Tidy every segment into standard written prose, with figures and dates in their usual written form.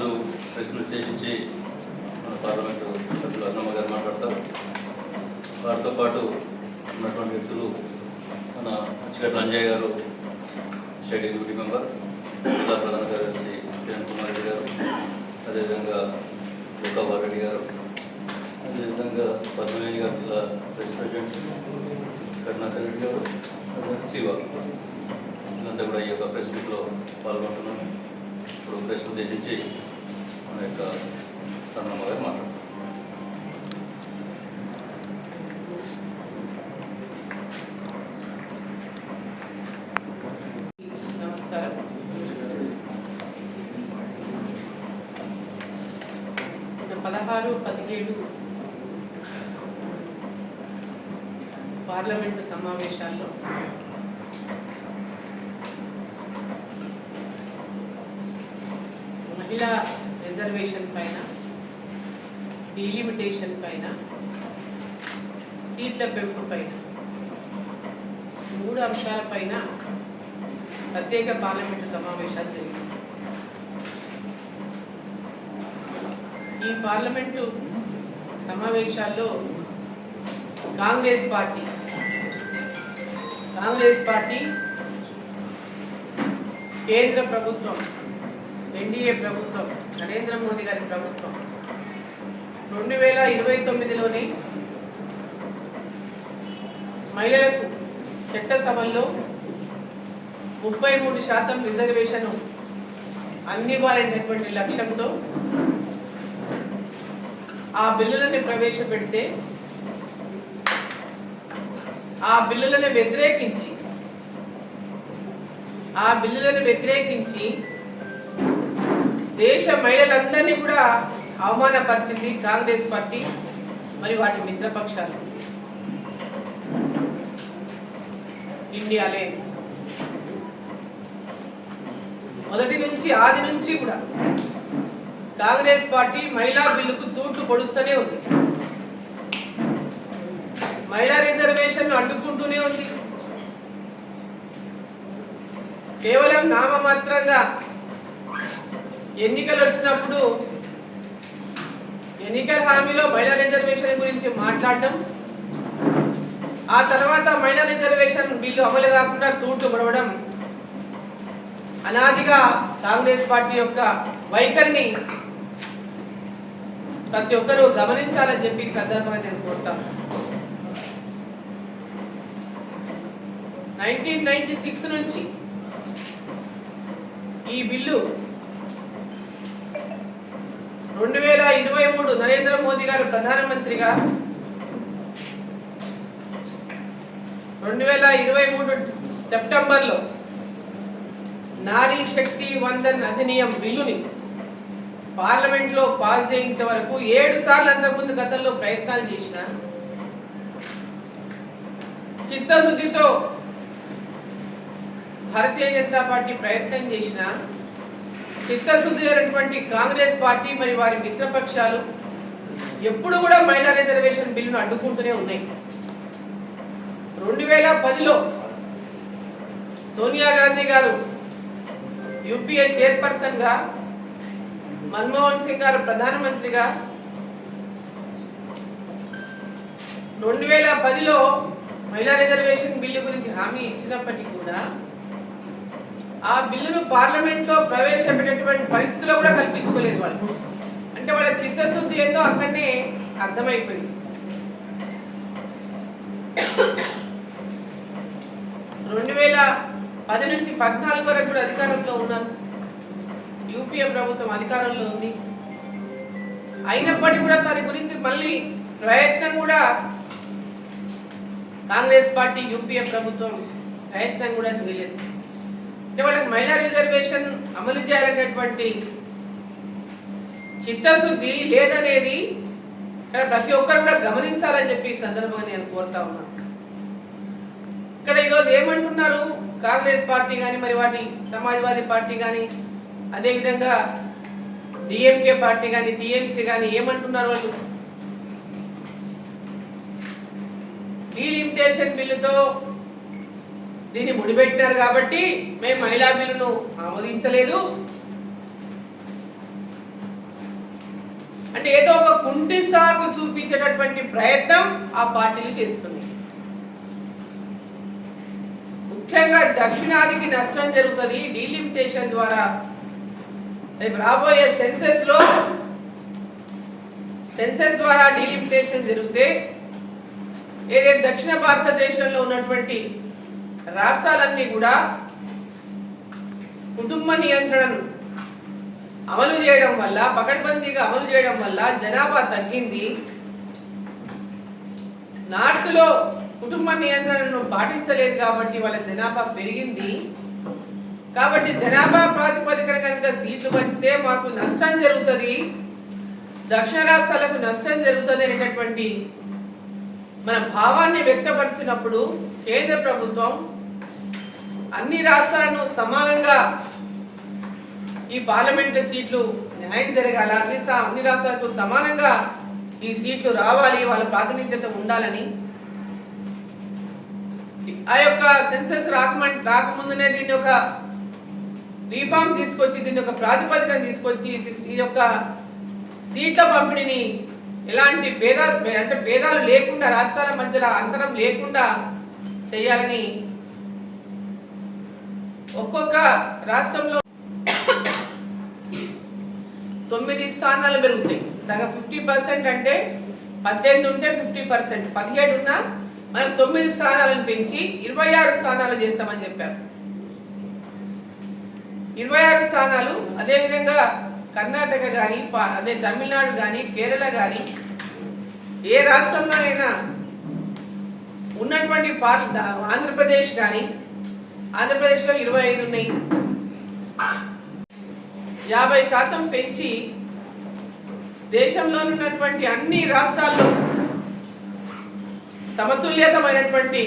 ఈరోజు ప్రశ్నలు ఉద్దేశించి మన పార్లమెంటు సభ్యులు అన్నమ్మ గారు మాట్లాడతారు. వారితో పాటు ఉన్నటువంటి వ్యక్తులు మన అచ్చిగడ్డ అంజయ్య గారు, స్టేట్ ఎగ్జిక్యూటివ్ మెంబర్, జిల్లా ప్రధాన కార్యదర్శి కిరణ్ కుమార్ రెడ్డి గారు, అదేవిధంగా లోకాబాల్ రెడ్డి గారు, అదేవిధంగా పద్మవేణి గారు జిల్లా వైస్ ప్రెసిడెంట్ కరుణాకర్ రెడ్డి గారు, శివ, ఇదంతా కూడా ఈ యొక్క ప్రెస్ మీట్లో పాల్గొంటున్నాను. ఇప్పుడు ప్రెస్ ఉద్దేశించి మన యొక్క అన్నమ్మ గారు మాట్లాడుతున్నారు. నమస్కారం. మన 16-17 పార్లమెంటు సమావేశాల్లో మహిళా రిజర్వేషన్ పైన, డీలిమిటేషన్ పైన, సీట్ల పెంపు పైన 3 అంశాలపైన ప్రత్యేక పార్లమెంటు సమావేశాలు జరిగాయి. ఈ పార్లమెంటు సమావేశాల్లో కాంగ్రెస్ పార్టీ కేంద్ర ప్రభుత్వం, ఎన్డీఏ ప్రభుత్వం, నరేంద్ర మోదీ గారి ప్రభుత్వం 2029లోనే మహిళలకు చట్టసభల్లో 33% రిజర్వేషన్ అందివ్వాలనేటువంటి లక్ష్యంతో ఆ బిల్లులను ప్రవేశపెడితే ఆ బిల్లులను వ్యతిరేకించి దేశ మహిళలందరినీ కూడా అవమానపరిచింది కాంగ్రెస్ పార్టీ మరి వాటి మిత్రపక్షాలు. ఇండియా అలయన్స్ ఆది నుంచి కూడా కాంగ్రెస్ పార్టీ మహిళా బిల్లుకు తూట్లు పొడుస్తూనే ఉంది, మహిళా రిజర్వేషన్ అడ్డుకుంటూనే ఉంది. కేవలం నామమాత్రంగా ఎన్నికలు వచ్చినప్పుడు ఎన్నికల హామీలో మహిళా రిజర్వేషన్ గురించి మాట్లాడడం, ఆ తర్వాత మహిళా రిజర్వేషన్ బిల్లు అమలు కాకుండా తూట్లు పొడవడం అనాదిగా కాంగ్రెస్ పార్టీ యొక్క వైఖరిని ప్రతి ఒక్కరూ గమనించాలని చెప్పి ఈ సందర్భంగా నేను కోరుతాను. 1996 నుంచి ఈ బిల్లు 2023 నరేంద్ర మోదీ గారు ప్రధానమంత్రిగా 2023 సెప్టెంబర్లో నారీ శక్తి వందన్ అధినియం బిల్లుని పార్లమెంట్లో పాస్ చేయించే వరకు 7 సార్లు అంతకుముందు గతంలో ప్రయత్నాలు చేసిన, చిత్తశుద్ధితో భారతీయ జనతా పార్టీ ప్రయత్నం చేసిన, చిత్తశుద్ధి అయినటువంటి కాంగ్రెస్ పార్టీ మరి వారి మిత్రపక్షాలు ఎప్పుడు కూడా మహిళా రిజర్వేషన్ బిల్లును అడ్డుకుంటూనే ఉన్నాయి. 2010లో సోనియా గాంధీ గారు యూపీఏ చైర్పర్సన్ గా, మన్మోహన్ సింగ్ గారు ప్రధానమంత్రిగా 2010లో మహిళా రిజర్వేషన్ బిల్లు గురించి హామీ ఇచ్చినప్పటికీ కూడా ఆ బిల్లును పార్లమెంట్లో ప్రవేశపెట్టేటువంటి పరిస్థితిలో కూడా కల్పించుకోలేదు వాళ్ళు. అంటే వాళ్ళ చిత్తశుద్ధి ఏందో అక్కడనే అర్థమైపోయింది. 2010 నుంచి 14 వరకు కూడా అధికారంలో ఉన్నారు, యూపీఏ ప్రభుత్వం అధికారంలో ఉంది. అయినప్పటికీ కూడా దాని గురించి మళ్ళీ ప్రయత్నం కూడా కాంగ్రెస్ పార్టీ, యూపీఏ ప్రభుత్వం ప్రయత్నం కూడా చేయలేదు. అంటే వాళ్ళకి మహిళా రిజర్వేషన్ అమలు చేయాలనేటువంటి చిత్తశుద్ధి లేదనేది ఇక్కడ ప్రతి ఒక్కరు కూడా గమనించాలని చెప్పి ఈ సందర్భంగా నేను కోరుతా ఉన్నాను. ఇక్కడ ఈరోజు ఏమంటున్నారు కాంగ్రెస్ పార్టీ కానీ, మరి వాటి సమాజ్వాదీ పార్టీ కానీ, అదేవిధంగా డిఎంకే పార్టీ కానీ, టీఎంసీ కానీ ఏమంటున్నారు? వాళ్ళు డీలిమిటేషన్ బిల్లుతో దీన్ని ముడిపెట్టినారు కాబట్టి మేము మహిళా బిల్లును ఆమోదించలేదు, అంటే ఏదో ఒక కుంటి సాగు చూపించేటటువంటి ప్రయత్నం ఆ పార్టీలు చేస్తున్నాయి. ముఖ్యంగా దక్షిణాదికి నష్టం జరుగుతుంది డీలిమిటేషన్ ద్వారా. రేపు రాబోయే సెన్సెస్ ద్వారా డీలిమిటేషన్ జరిగితే ఏదైతే దక్షిణ భారతదేశంలో ఉన్నటువంటి రాష్ట్రాలన్నీ కూడా కుటుంబ నియంత్రణను అమలు చేయడం వల్ల, పకడ్బందీగా అమలు చేయడం వల్ల జనాభా తగ్గింది. నార్త్లో కుటుంబ నియంత్రణను పాటించలేదు కాబట్టి వాళ్ళ జనాభా పెరిగింది. కాబట్టి జనాభా ప్రాతిపదికన కనుక సీట్లు పంచితే మాకు నష్టం జరుగుతుంది, దక్షిణ రాష్ట్రాలకు నష్టం జరుగుతుంది అనేటటువంటి మన భావాన్ని వ్యక్తపరిచినప్పుడు కేంద్ర ప్రభుత్వం అన్ని రాష్ట్రాలను సమానంగా ఈ పార్లమెంటు సీట్లు న్యాయం జరగాల, అన్ని రాష్ట్రాలకు సమానంగా ఈ సీట్లు రావాలి, వాళ్ళ ప్రాతినిధ్యత ఉండాలని ఆ యొక్క సెన్సెస్ రాకముందునే దీని యొక్క రీఫార్మ్ తీసుకొచ్చి, దీని యొక్క ప్రాతిపదికను తీసుకొచ్చి ఈ యొక్క సీట్ల పంపిణీని ఎలాంటి భేదాలు లేకుండా, రాష్ట్రాల మధ్యలో అంతరం లేకుండా చేయాలని ఒక్కొక్క రాష్ట్రంలో 9 స్థానాలు పెరుగుతాయి. సగం 50% అంటే 18 ఉంటే 50%, 17 ఉన్నా మనం 9 స్థానాలను పెంచి 26 స్థానాలు చేస్తామని చెప్పారు. 26 స్థానాలు. అదేవిధంగా కర్ణాటక కానీ, అదే తమిళనాడు కానీ, కేరళ కానీ, ఏ రాష్ట్రంలో అయినా ఉన్నటువంటి ఆంధ్రప్రదేశ్ కానీ, ఆంధ్రప్రదేశ్లో 25 ఉన్నాయి. 50% పెంచి దేశంలో ఉన్నటువంటి అన్ని రాష్ట్రాల్లో సమతుల్యతమైనటువంటి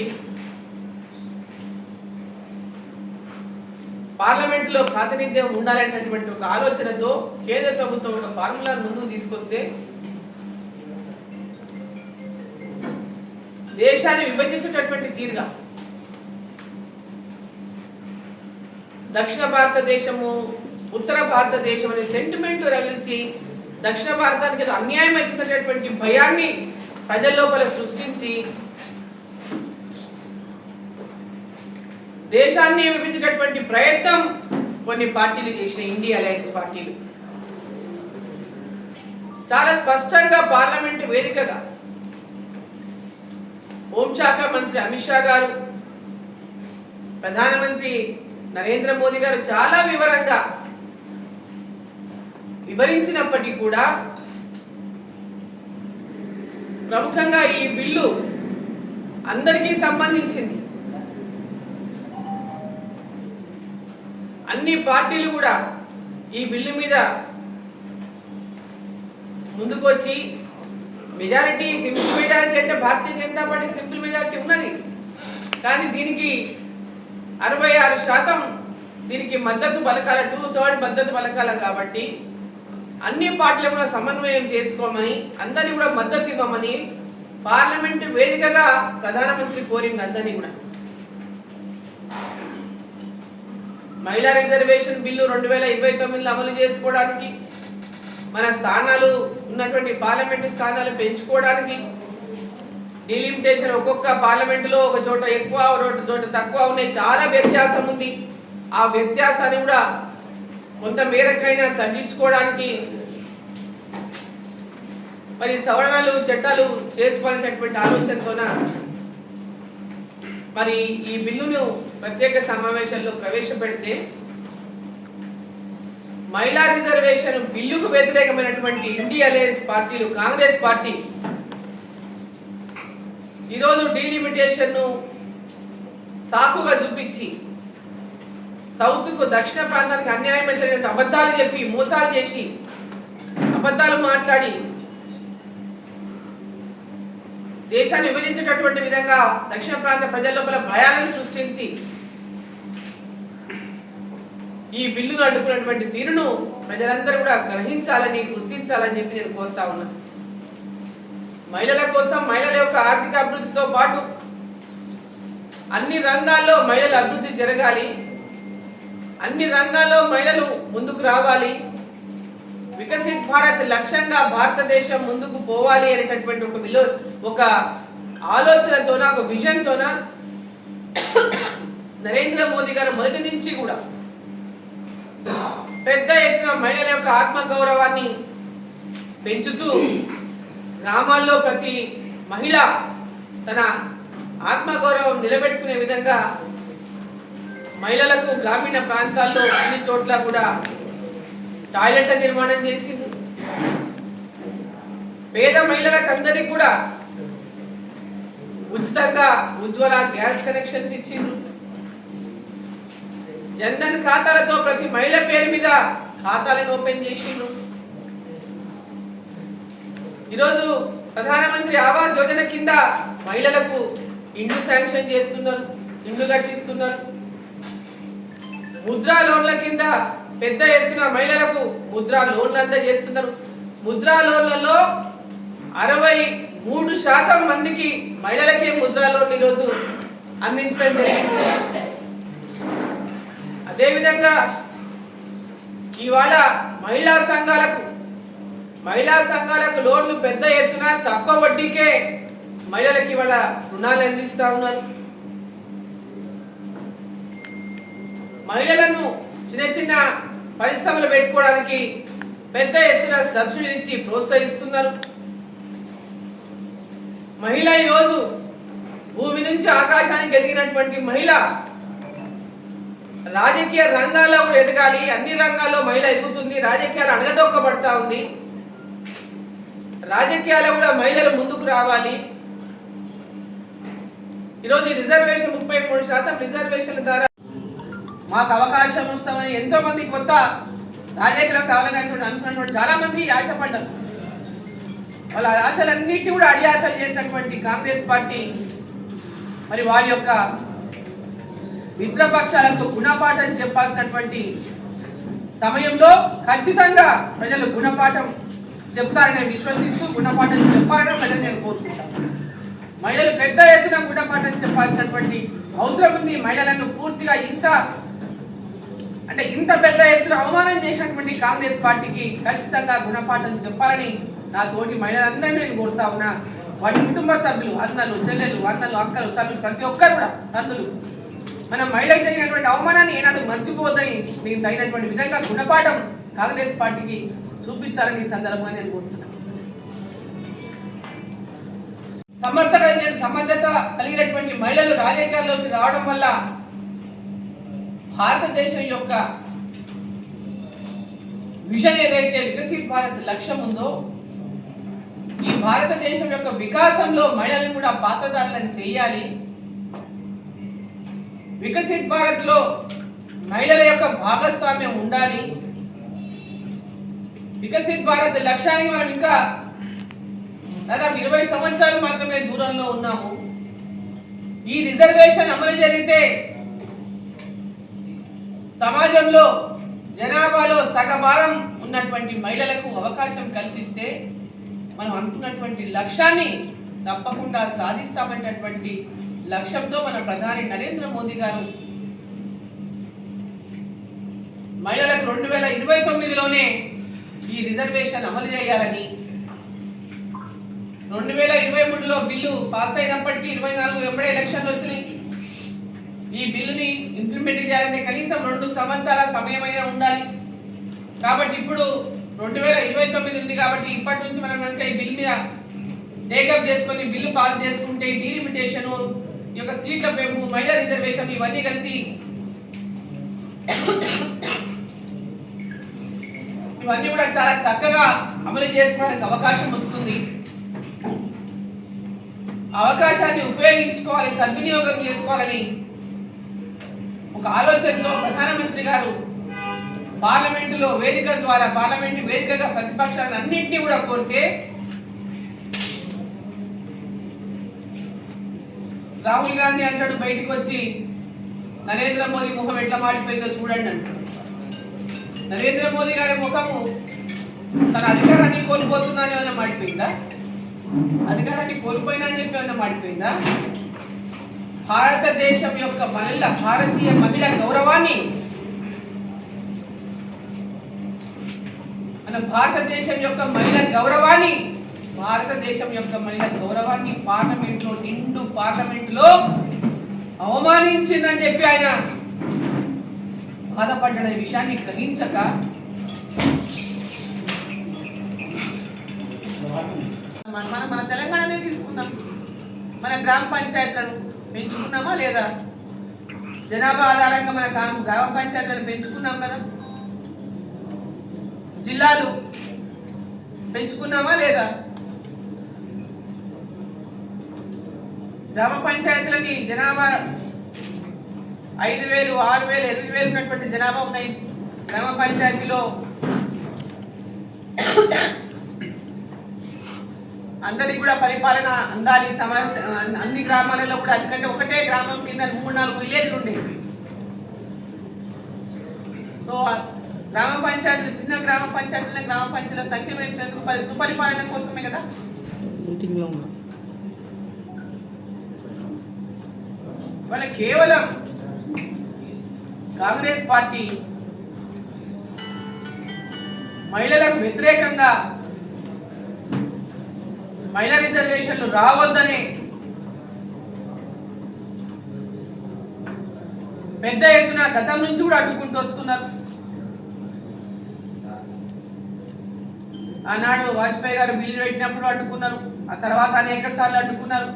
పార్లమెంట్లో ప్రాతినిధ్యం ఉండాలనేటువంటి ఒక ఆలోచనతో కేంద్ర ప్రభుత్వం ఒక ఫార్ములా ముందుకు తీసుకొస్తే దేశాన్ని విభజించేటటువంటి తీరుగా దక్షిణ భారతదేశము, ఉత్తర భారతదేశం అనే సెంటిమెంట్ రగిల్చి దక్షిణ భారతానికి అన్యాయం అవుతున్నటువంటి భయాన్ని ప్రజల లోపల సృష్టించి దేశాన్ని విభజించేటటువంటి ప్రయత్నం కొన్ని పార్టీలు చేసిన ఇండియా అలయన్స్ పార్టీలు చాలా స్పష్టంగా పార్లమెంటు వేదికగా హోంశాఖ మంత్రి అమిత్ షా గారు, ప్రధానమంత్రి నరేంద్ర మోదీ గారు చాలా వివరంగా వివరించినప్పటికీ కూడా ప్రముఖంగా ఈ బిల్లు అందరికీ సంబంధించింది. అన్ని పార్టీలు కూడా ఈ బిల్లు మీద ముందుకు వచ్చి మెజారిటీ, సింపుల్ మెజారిటీ అంటే Bharatiya Janata party simple majority ఉన్నది, కానీ దీనికి 66% దీనికి మద్దతు పలకాల, 2/3 మద్దతు పలకాల. కాబట్టి అన్ని పార్టీలు కూడా సమన్వయం చేసుకోమని, అందరినీ కూడా మద్దతు ఇవ్వమని పార్లమెంటు వేదికగా ప్రధానమంత్రి కోరింది అందరినీ కూడా. మహిళా రిజర్వేషన్ బిల్లు 2029లో అమలు చేసుకోవడానికి, మన స్థానాలు ఉన్నటువంటి పార్లమెంటు స్థానాలు పెంచుకోవడానికి, డీలిమిటేషన్ ఒక్కొక్క పార్లమెంటులో ఒక చోట ఎక్కువ, ఒక చోట తక్కువ ఉన్నాయి, చాలా వ్యత్యాసం ఉంది. ఆ వ్యత్యాసాన్ని కూడా కొంత మేరకైనా తగ్గించుకోవడానికి మరి సవరణలు, చట్టాలు చేసుకోవాలనేటువంటి ఆలోచనతోన మరి ఈ బిల్లును ప్రత్యేక సమావేశంలో ప్రవేశపెడితే మహిళా రిజర్వేషన్ బిల్లుకు వ్యతిరేకమైనటువంటి ఇండియా అలయన్స్ పార్టీలు, కాంగ్రెస్ పార్టీ ఈరోజు డీలిమిటేషన్ను సాకుగా చూపించి సౌత్కు, దక్షిణ ప్రాంతానికి అన్యాయం అయినటువంటి అబద్ధాలు చెప్పి, మోసాలు చేసి, అబద్ధాలు మాట్లాడి దేశాన్ని విభజించేటటువంటి విధంగా దక్షిణ ప్రాంత ప్రజల లోపల భయాలను సృష్టించి ఈ బిల్లును అడ్డుకున్నటువంటి తీరును ప్రజలందరూ కూడా గ్రహించాలని, గుర్తించాలని చెప్పి నేను కోరుతా ఉన్నాను. మహిళల కోసం, మహిళల యొక్క ఆర్థిక అభివృద్ధితో పాటు అన్ని రంగాల్లో మహిళల అభివృద్ధి జరగాలి, అన్ని రంగాల్లో మహిళలు ముందుకు రావాలి, వికసిత్ భారత్ లక్ష్యంగా భారతదేశం ముందుకు పోవాలి అనేటటువంటి ఒక ఆలోచనతోన ఒక విజన్తోన నరేంద్ర మోదీ గారు మొదటి నుంచి కూడా పెద్ద ఎత్తున మహిళల యొక్క ఆత్మగౌరవాన్ని పెంచుతూ గ్రామాల్లో ప్రతి మహిళ తన ఆత్మగౌరవం నిలబెట్టుకునే విధంగా మహిళలకు గ్రామీణ ప్రాంతాల్లో అన్ని చోట్ల కూడా టాయిలెట్ల నిర్మాణం చేసింది. పేద మహిళలకు అందరికీ కూడా ఉచితంగా ఉజ్వల గ్యాస్ కనెక్షన్స్ ఇచ్చిండ్రు. జన్ధన్ ఖాతాలతో ప్రతి మహిళ పేరు మీద ఖాతాలను ఓపెన్ చేసిండ్రు. ఈరోజు ప్రధానమంత్రి ఆవాస్ యోజన కింద మహిళలకు ఇండ్లు శాంక్షన్ చేస్తున్నారు, ఇండ్లు కట్టిస్తున్నారు. ముద్రా లోన్ల కింద పెద్ద ఎత్తున మహిళలకు ముద్రా లోన్లు అందజేస్తున్నారు. ముద్రా లోన్లలో 63% మందికి మహిళలకే ముద్రా లోన్లు ఈరోజు అందించడం జరిగింది. అదేవిధంగా ఇవాళ మహిళా సంఘాలకు లోన్లు పెద్ద ఎత్తున తక్కువ వడ్డీకే మహిళలకు ఇవాళ రుణాలు అందిస్తా ఉన్నారు. మహిళలను చిన్న చిన్న పరిశ్రమలు పెట్టుకోవడానికి పెద్ద ఎత్తున సబ్సిడీ ఇచ్చి ప్రోత్సహిస్తున్నారు. మహిళ ఈరోజు భూమి నుంచి ఆకాశానికి ఎదిగినటువంటి మహిళ రాజకీయ రంగాల్లో కూడా ఎదగాలి. అన్ని రంగాల్లో మహిళ ఎదుగుతుంది. రాజకీయాలు అణగదొక్కబడతా ఉంది. రాజకీయాల్లో కూడా మహిళలు ముందుకు రావాలి. ఈరోజు రిజర్వేషన్ 33% రిజర్వేషన్ల ద్వారా మాకు అవకాశం వస్తామని ఎంతో మంది కొత్త రాజకీయాలు కావాలని అనుకున్నటువంటి చాలా మంది ఆశపడ్డారు. వాళ్ళ ఆశలన్నింటినీ కూడా అడియాశలు చేసినటువంటి కాంగ్రెస్ పార్టీ మరి వాళ్ళ యొక్క మిత్రపక్షాలకు గుణపాఠం చెప్పాల్సినటువంటి సమయంలో ఖచ్చితంగా ప్రజలు గుణపాఠం చెప్తారని విశ్వసిస్తూ గుణపాఠం చెప్పాలని ప్రజలు నేను కోరుకుంటాను. మహిళలు పెద్ద ఎత్తున గుణపాఠం చెప్పాల్సినటువంటి అవసరం ఉంది. మహిళలను పూర్తిగా ఇంత పెద్ద ఎత్తున అవమానం చేసినటువంటి కాంగ్రెస్ పార్టీకి ఖచ్చితంగా గుణపాఠం చెప్పాలని నా తోటి మహిళలందరినీ నేను కోరుతా ఉన్నా. వాటి కుటుంబ సభ్యులు, అన్నలు, చెల్లెలు, అన్నలు, అక్కలు, తల్లులు, ప్రతి ఒక్కరు కూడా తండ్రులు మనం మహిళలకు జరిగినటువంటి అవమానాన్ని ఏనాడు మర్చిపోవద్దని మీకు తగినటువంటి విధంగా గుణపాఠం కాంగ్రెస్ పార్టీకి చూపించాలని ఈ సందర్భంగా నేను కోరుతున్నాను. సమర్థత కలిగినటువంటి మహిళలు రాజకీయాల్లోకి రావడం వల్ల భారతదేశం యొక్క విజన్ ఏదైతే వికసిత్ భారత్ లక్ష్యం ఉందో ఈ భారతదేశం యొక్క వికాసంలో మహిళలను కూడా పాత్రదారులను చేయాలి. వికసిత్ భారత్ లో మహిళల యొక్క భాగస్వామ్యం ఉండాలి. వికసిత్ భారత్ లక్ష్యానికి మనం ఇంకా దాదాపు 20 సంవత్సరాలు మాత్రమే దూరంలో ఉన్నాము. ఈ రిజర్వేషన్ అమలు జరిగితే సమాజంలో జనాభాలో సగభాగం ఉన్నటువంటి మహిళలకు అవకాశం కల్పిస్తే మనం అనుకున్నటువంటి లక్ష్యాన్ని తప్పకుండా సాధిస్తామనేటటువంటి లక్ష్యంతో మన ప్రధాని నరేంద్ర మోదీ గారు మహిళలకు 2029లోనే ఈ రిజర్వేషన్ అమలు చేయాలని 2023లో బిల్లు పాస్ అయినప్పటికీ 24 వెంబడే ఎలక్షన్లు వచ్చినాయి. ఈ బిల్లుని ఇంప్లిమెంట్ చేయాలంటే కనీసం 2 సంవత్సరాల సమయమైనా ఉండాలి. కాబట్టి ఇప్పుడు 2029 ఉంది కాబట్టి ఇప్పటి నుంచి మనం కనుక ఈ బిల్ మీద టేకప్ చేసుకొని బిల్లు పాస్ చేసుకుంటే డీలిమిటేషన్, ఈ యొక్క సీట్ల పెంపు, మహిళా రిజర్వేషన్ ఇవన్నీ కలిసి ఇవన్నీ కూడా చాలా చక్కగా అమలు చేసుకోవడానికి అవకాశం వస్తుంది. అవకాశాన్ని ఉపయోగించుకోవాలి, సద్వినియోగం చేసుకోవాలని ఒక ఆలోచనతో ప్రధానమంత్రి గారు పార్లమెంటులో పార్లమెంటు వేదికగా ప్రతిపక్షాలను అన్నింటినీ కూడా కోరితే రాహుల్ గాంధీ అంటాడు బయటకు వచ్చి నరేంద్ర మోదీ ముఖం ఎట్లా మాడిపోయిందో చూడండి అంటాడు. నరేంద్ర మోదీ గారి ముఖము తన అధికారాన్ని కోల్పోతుందని ఏమైనా మాడిపోయిందా? అధికారాన్ని కోల్పోయినా అని చెప్పి ఏమైనా మాడిపోయిందా? భారతదేశం యొక్క భారతీయ మహిళ గౌరవాన్ని మన భారతదేశం యొక్క మహిళా గౌరవాన్ని పార్లమెంట్లో నిండు పార్లమెంట్లో అవమానించిందని చెప్పి ఆయన బాధపడ్డ విషయాన్ని గ్రహించక మన తెలంగాణనే తీసుకుందాం. మన గ్రామ పంచాయతీలను పెంచుకున్నామా లేదా? జనాభా ఆధారంగా మన గ్రామ పంచాయతీలను పెంచుకున్నాం కదా. జిల్లాలు పెంచుకున్నామా లేదా? గ్రామ పంచాయతీలని జనాభా 5,000, 6,000, 8,000 ఉన్నటువంటి జనాభా ఉన్నాయి గ్రామ పంచాయతీలో. అందరికి కూడా పరిపాలన అందాలి. అన్ని గ్రామాలలో కూడా ఎందుకంటే ఒకటే గ్రామం కింద 3-4 విలేజ్లు ఉండేవి. సో గ్రామ పంచాయతీలు, చిన్న గ్రామ పంచాయతీల సంఖ్య పెంచేందుకు సుపరిపాలన కోసమే కదా. ఇవాళ కేవలం కాంగ్రెస్ పార్టీ మహిళలకు వ్యతిరేకంగా మహిళా రిజర్వేషన్లు రావద్దనే పెద్ద ఎత్తున గతం నుంచి కూడా అడ్డుకుంటూ వస్తున్నారు. ఆనాడు వాజ్పేయి గారు బిల్లు పెట్టినప్పుడు అడ్డుకున్నారు, ఆ తర్వాత అనేక సార్లు అడ్డుకున్నారు.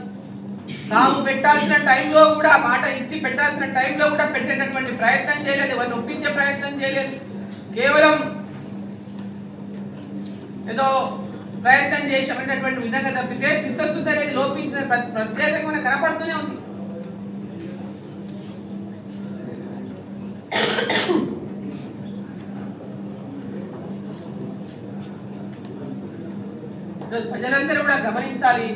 తాము పెట్టాల్సిన టైంలో కూడా, మాట ఇచ్చి పెట్టాల్సిన టైంలో కూడా పెట్టేటటువంటి ప్రయత్నం చేయలేదు, ఎవరిని ఒప్పించే ప్రయత్నం చేయలేదు. కేవలం ఏదో ప్రయత్నం చేసేటటువంటి విధంగా తప్పితే చిత్తశుద్ధి అనేది లోపించిన ప్రత్యేకంగా కనపడుతూనే ఉంది. ప్రజలందరూ కూడా గమనించాలి.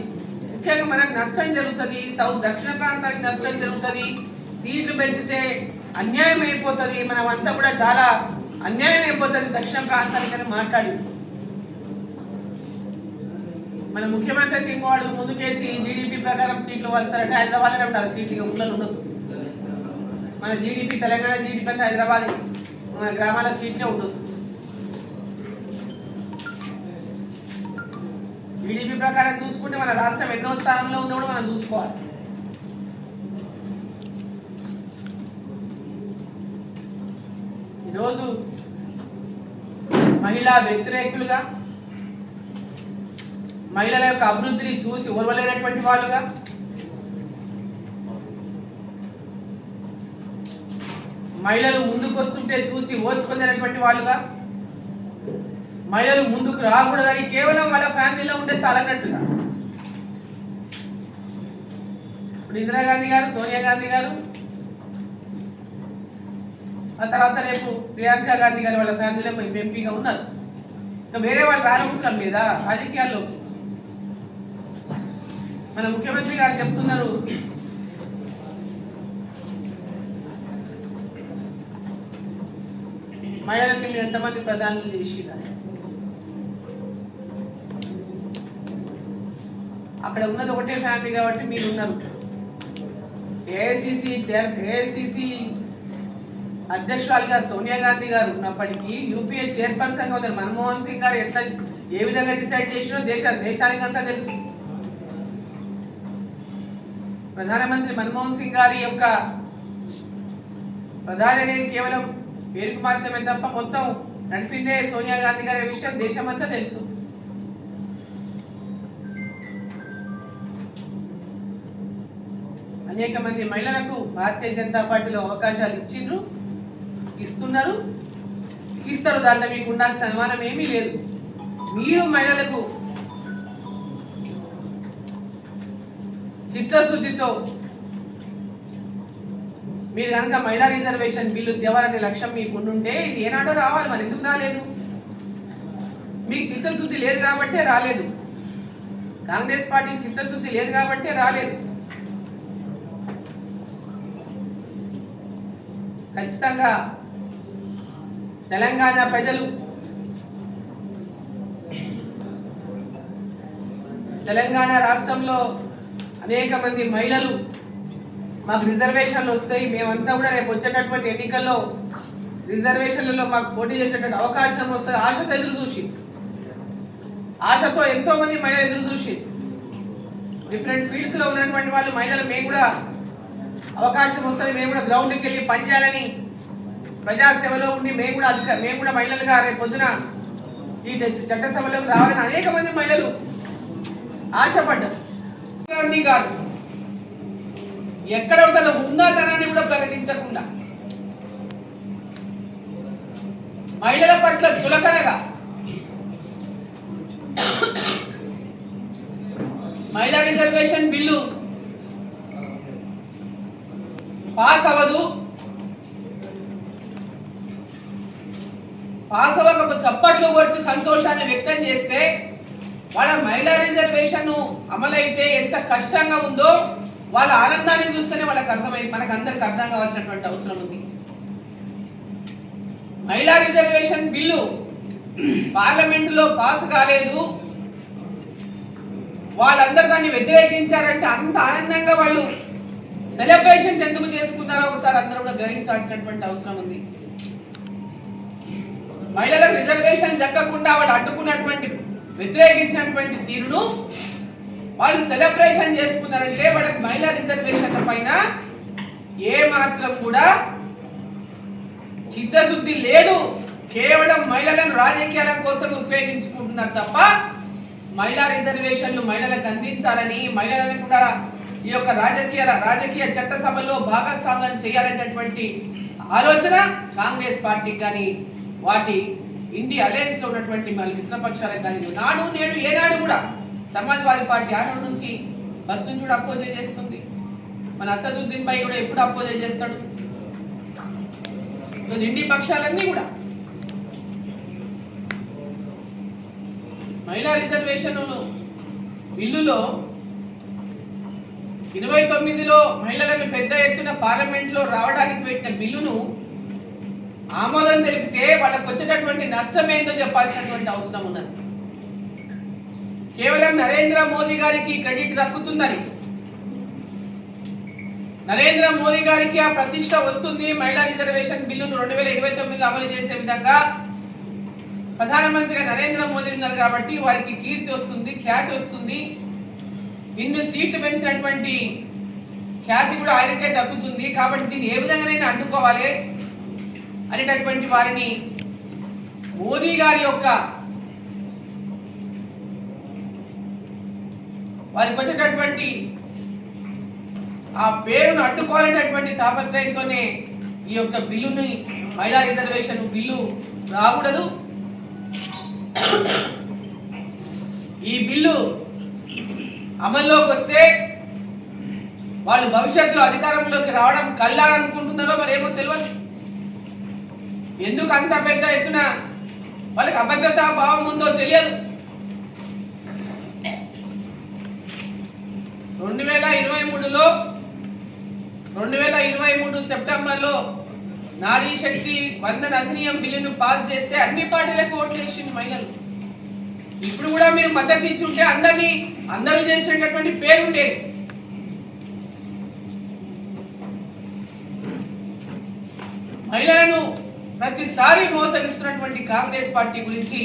ముఖ్యంగా మనకు నష్టం జరుగుతుంది, దక్షిణ ప్రాంతానికి నష్టం జరుగుతుంది. సీట్లు పెంచితే అన్యాయం అయిపోతుంది, మనమంతా కూడా చాలా అన్యాయం అయిపోతుంది దక్షిణ ప్రాంతానికి అని మాట్లాడి మన ముఖ్యమంత్రి ఇంకోవాడు ముందుకేసి జీడిపి ప్రకారం సీట్లు వాళ్ళు సరే హైదరాబాద్లోనే ఉండాలి, సీట్లు ఊళ్ళలో ఉండదు. మన జీడిపి, తెలంగాణ జీడిపి అంతా హైదరాబాద్, మన గ్రామాల సీట్లే ఉండదు. జీడిపి ప్రకారం చూసుకుంటే మన రాష్ట్రం ఎన్నో స్థానంలో ఉందో కూడా మనం చూసుకోవాలి. ఈరోజు మహిళా వ్యతిరేకులుగా, మహిళల యొక్క అభివృద్ధిని చూసి ఓర్వలేనటువంటి వాళ్ళుగా, మహిళలు ముందుకు వస్తుంటే చూసి ఓర్చుకోలేనటువంటి వాళ్ళుగా, మహిళలు ముందుకు రాకూడదని కేవలం వాళ్ళ ఫ్యామిలీలో ఉంటే చాలన్నట్టుగా ఇప్పుడు ఇందిరాగాంధీ గారు, సోనియా గాంధీ గారు, ఆ తర్వాత రేపు ప్రియాంక గాంధీ గారు వాళ్ళ ఫ్యామిలీలో ఎంపీగా ఉన్నారు. ఇంకా వేరే వాళ్ళు రానవసరం లేదా రాజకీయాల్లో? మన ముఖ్యమంత్రి గారు చెప్తున్నారు, మహిళలకు మీరు ఎంతమంది ప్రధానులు చేసినారు? అక్కడ ఉన్నది ఒకటే ఫ్యామిలీ కాబట్టి మీరు ఉన్నారు. ఏఐసిసి అధ్యక్షురాలుగా సోనియా గాంధీ గారు ఉన్నప్పటికీ యూపీఏ చైర్పర్సన్గా ఉన్నారు. మన్మోహన్ సింగ్ గారు ఎట్లా ఏ విధంగా డిసైడ్ చేసినో దేశానికంతా తెలుసు. ప్రధానమంత్రి మన్మోహన్ సింగ్ గారి యొక్క ప్రధాని అనేది కేవలం పేరుకు మాత్రమే తప్ప మొత్తం నడిపిందే సోనియా గాంధీ గారి విషయం దేశమంతా తెలుసు. అనేక మంది మహిళలకు భారతీయ జనతా పార్టీలో అవకాశాలు ఇచ్చిండ్రు, ఇస్తున్నారు, ఇస్తారు. దాంట్లో మీకు ఉండాల్సిన అనుమానం ఏమీ లేదు. మీరు మహిళలకు చిత్తశుద్ధితో మీరు కనుక మహిళా రిజర్వేషన్ బిల్లు తేవాలనే లక్ష్యం మీకు ఉండుంటే ఇది ఏనాడో రావాలి. మరి ఎందుకు రాలేదు? మీకు చిత్తశుద్ధి లేదు కాబట్టే రాలేదు. కాంగ్రెస్ పార్టీకి చిత్తశుద్ధి లేదు కాబట్టే రాలేదు. ఖచ్చితంగా తెలంగాణ ప్రజలు, తెలంగాణ రాష్ట్రంలో అనేక మంది మహిళలు మాకు రిజర్వేషన్లు వస్తాయి, మేమంతా కూడా రేపు వచ్చేటటువంటి ఎన్నికల్లో రిజర్వేషన్లలో మాకు పోటీ చేసేటువంటి అవకాశం వస్తుంది ఆశతో ఎదురు చూసి ఆశతో ఎంతో మంది మహిళలు ఎదురు చూసి డిఫరెంట్ ఫీల్డ్స్ లో ఉన్నటువంటి వాళ్ళు మహిళలు మేము కూడా అవకాశం వస్తుంది, మేము కూడా గ్రౌండ్కి వెళ్ళి పనిచేయాలని ప్రజాసేవలో ఉండి మేము కూడా మహిళలుగా రేపు పొద్దున ఈ చట్టసభలోకి రావాలని అనేక మంది మహిళలు ఆశపడ్డారు. గాంధీ గారు ఎక్కడ తన ఉన్నతనాన్ని కూడా ప్రకటించకుండా మహిళల పట్ల చులకనగా మహిళా రిజర్వేషన్ బిల్లు పాస్ అవ్వదు, పాస్ అవ్వక చప్పట్లు కొరిచి సంతోషాన్ని వ్యక్తం చేస్తే వాళ్ళ మహిళా రిజర్వేషన్ అమలైతే ఎంత కష్టంగా ఉందో వాళ్ళ ఆనందాన్ని చూస్తేనే వాళ్ళకి మనకు అందరికి అర్థం కావాల్సినటువంటి అవసరం ఉంది. మహిళా రిజర్వేషన్ బిల్లు పార్లమెంటులో పాస్ కాలేదు, వాళ్ళందరూ దాన్ని వ్యతిరేకించారంటే అంత ఆనందంగా వాళ్ళు సెలబ్రేషన్స్ ఎందుకు చేసుకున్నారో ఒకసారి అందరూ కూడా గ్రహించాల్సినటువంటి అవసరం ఉంది. మహిళలకు రిజర్వేషన్ దక్కకుండా వాళ్ళు అడ్డుకున్నటువంటి వ్యతిరేకించినటువంటి తీరును వాళ్ళు సెలబ్రేషన్ చేసుకున్నారంటే వాళ్ళకి మహిళా రిజర్వేషన్ల పైన ఏ మాత్రం కూడా చిత్తశుద్ధి లేదు, కేవలం మహిళలను రాజకీయాల కోసం ఉపయోగించుకుంటున్నారు తప్ప మహిళా రిజర్వేషన్లు మహిళలకు అందించాలని, మహిళలను కూడా ఈ యొక్క రాజకీయ చట్టసభలో భాగస్వామ్యం చేయాలనేటువంటి ఆలోచన కాంగ్రెస్ పార్టీకి కానీ వాటి ఇండియా అలయన్స్ లో ఉన్నటువంటి మిత్రపక్షాలకు కానీ నాడు నేడు ఏనాడు కూడా సమాజ్వాదీ పార్టీ ఆనాడు నుంచి ఫస్ట్ నుంచి కూడా అపోజ్ చేస్తుంది. మన అసదుద్దీన్ భాయ్ కూడా ఎప్పుడు అపోజ్ చేస్తాడు. ఇండి పక్షాలన్నీ కూడా మహిళా రిజర్వేషన్ బిల్లులో 29లో మహిళలను పెద్ద ఎత్తున పార్లమెంట్ లో రావడానికి పెట్టిన బిల్లును ఆమోదం తెలిపితే వాళ్ళకు వచ్చేటటువంటి నష్టం ఏంటో చెప్పాల్సినటువంటి అవసరం ఉన్నది. కేవలం నరేంద్ర మోదీ గారికి క్రెడిట్ దక్కుతుందని, నరేంద్ర మోదీ గారికి ఆ ప్రతిష్ట వస్తుంది, మహిళా రిజర్వేషన్ బిల్లును 2029లో అమలు చేసే విధంగా ప్రధానమంత్రిగా నరేంద్ర మోదీ ఉన్నారు కాబట్టి వారికి కీర్తి వస్తుంది, ఖ్యాతి వస్తుంది, ఇన్ని సీట్లు పెంచినటువంటి ఖ్యాతి కూడా ఆయనకే దక్కుతుంది. కాబట్టి దీన్ని ఏ విధంగానైనా అడ్డుకోవాలి అనేటటువంటి వారిని మోదీ గారి యొక్క వారికి వచ్చేటటువంటి ఆ పేరును అడ్డుకోవాలనేటువంటి తాపత్రయంతోనే ఈ యొక్క బిల్లుని మహిళా రిజర్వేషన్ బిల్లు రాకూడదు. ఈ బిల్లు అమల్లోకి వస్తే వాళ్ళు భవిష్యత్తులో అధికారంలోకి రావడం కల్లాలనుకుంటున్నారో మరేమో తెలియదు. ఎందుకు అంత పెద్ద ఎత్తున వాళ్ళకి అభద్రతా భావం ఉందో తెలియదు. 2023 సెప్టెంబర్లో నారీ శక్తి వందన అధినియం బిల్లును పాస్ చేస్తే అన్ని పార్టీలకు ఓటు చేసింది మహిళలు. ఇప్పుడు కూడా మీరు మద్దతు ఇచ్చి ఉంటే అందరూ చేసినటువంటి పేరు ఉండేది. మహిళలను ప్రతిసారి మోసగిస్తున్నటువంటి కాంగ్రెస్ పార్టీ గురించి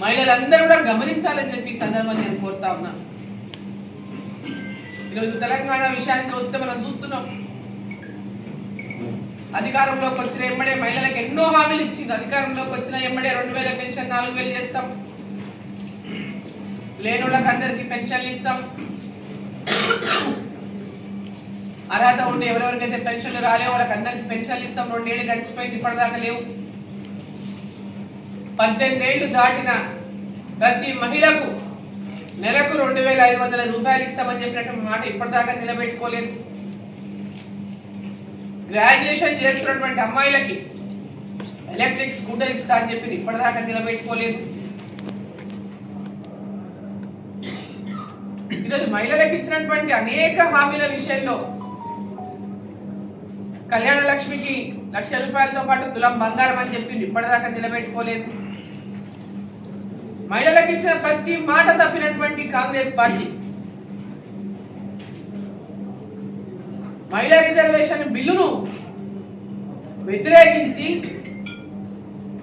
మహిళలందరూ కూడా గమనించాలని చెప్పి సందర్భంగా నేను కోరుతా ఉన్నా. ఈరోజు తెలంగాణ విషయానికి వస్తే మనం చూస్తున్నాం, అధికారంలోకి వచ్చిన ఎమ్మడే మహిళలకు ఎన్నో హామీలు ఇచ్చింది. అధికారంలోకి వచ్చిన ఎమ్మడే 2000 పెన్షన్ 4000 చేస్తాం, లేనుళ్ళకి అందరికి పెన్షన్లు ఇస్తాం, అర్హత ఉండి ఎవరెవరికైతే పెన్షన్లు రాలేవు వాళ్ళకి అందరికి పెన్షన్లు ఇస్తాం. 2 ఏళ్ళు గడిచిపోయింది, ఇప్పటిదాకా లేవు. 18 ఏళ్ళు దాటిన ప్రతి మహిళకు నెలకు 2500 రూపాయలు ఇస్తామని చెప్పినటువంటి మాట ఇప్పటిదాకా నిలబెట్టుకోలేదు. గ్రాడ్యుయేషన్ చేస్తున్నటువంటి అమ్మాయిలకి ఎలక్ట్రిక్ స్కూటర్ ఇస్తా అని చెప్పి ఇప్పటిదాకా నిలబెట్టుకోలేదు. ఈరోజు మహిళలకు ఇచ్చినటువంటి అనేక హామీల విషయంలో కళ్యాణ లక్ష్మికి 1,00,000 రూపాయలతో పాటు తులం బంగారం అని చెప్పి ఇప్పటిదాకా నిలబెట్టుకోలేదు. మహిళలకు ఇచ్చిన ప్రతి మాట తప్పినటువంటి కాంగ్రెస్ పార్టీ మహిళా రిజర్వేషన్ బిల్లును వ్యతిరేకించి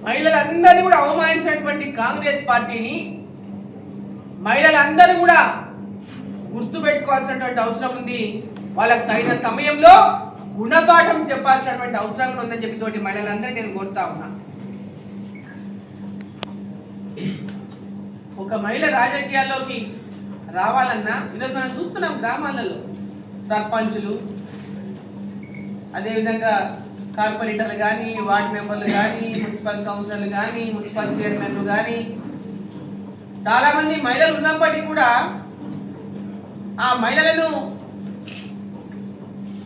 మహిళలందరినీ కూడా అవమానించినటువంటి కాంగ్రెస్ పార్టీని మహిళలందరూ కూడా గుర్తుపెట్టుకోవాల్సినటువంటి అవసరం ఉంది. వాళ్ళకు తగిన సమయంలో గుణపాఠం చెప్పాల్సినటువంటి అవసరం కూడా ఉందని చెప్పి తోటి మహిళలందరూ నేను కోరుతా ఉన్నా. ఒక మహిళ రాజకీయాల్లోకి రావాలన్నా ఈరోజు మనం చూస్తున్నాం గ్రామాలలో సర్పంచులు, అదేవిధంగా కార్పొరేటర్లు కానీ, వార్డు మెంబర్లు కానీ, మున్సిపల్ కౌన్సిలర్లు కానీ, మున్సిపల్ చైర్మన్లు కానీ చాలామంది మహిళలు ఉన్నప్పటికీ కూడా ఆ మహిళలను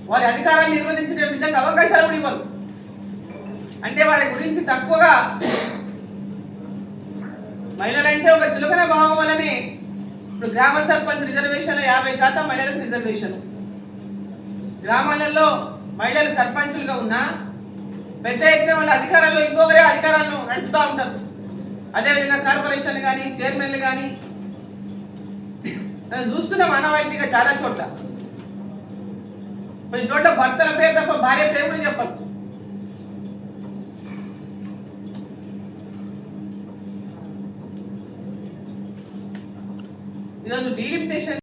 వారి అధికారాన్ని నిర్వహించే విధంగా అవకాశాలు కూడా ఇవ్వరు. అంటే వారి గురించి తక్కువగా, మహిళలంటే ఒక చులకన భావం వల్లనే ఇప్పుడు గ్రామ సర్పంచ్ రిజర్వేషన్లో 50% మహిళలకు రిజర్వేషన్. గ్రామాలలో మహిళలు సర్పంచులుగా ఉన్నా పెద్ద ఎత్తున వాళ్ళ అధికారాల్లో ఇంకొకరే అధికారాలను నడుపుతూ ఉంటారు. అదేవిధంగా కార్పొరేషన్లు కానీ, చైర్మన్లు కానీ మనం చూస్తున్నాం ఆనవాయితీగా చాలా చోట్ల. కొన్ని చోట్ల భర్తల పేరు తప్ప భార్య పేరు కూడా చెప్పరు. ఈరోజు డీలిమిటేషన్